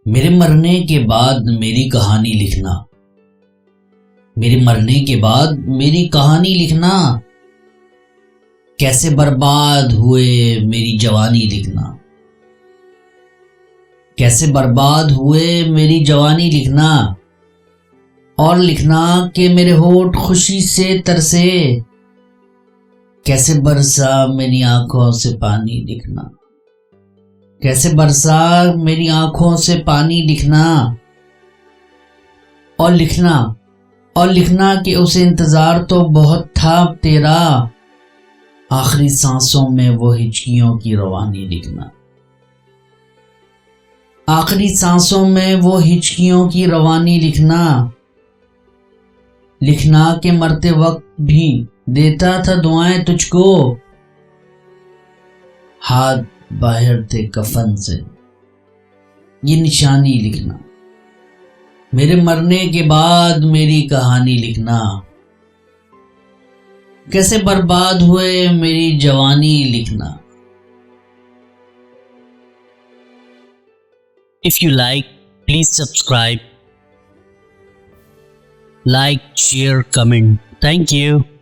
मेरे मरने के बाद मेरी कहानी लिखना। मेरे मरने के बाद मेरी कहानी लिखना। कैसे बर्बाद हुए मेरी जवानी लिखना। कैसे बर्बाद हुए मेरी जवानी लिखना। और लिखना कि मेरे होठ खुशी से तरसे। कैसे बरसा मेरी आंखों से पानी लिखना। कैसे बरसा मेरी आंखों से पानी लिखना। और लिखना कि उसे इंतजार तो बहुत था तेरा। आखिरी सांसों में वो हिचकियों की रवानी लिखना। आखिरी सांसों में वो हिचकियों की रवानी लिखना। लिखना के मरते वक्त भी देता था दुआएं तुझको। हाथ बाहर थे कफन से, ये निशानी लिखना। मेरे मरने के बाद मेरी कहानी लिखना। कैसे बर्बाद हुए मेरी जवानी लिखना। If you like, please subscribe, like, share, comment. Thank you.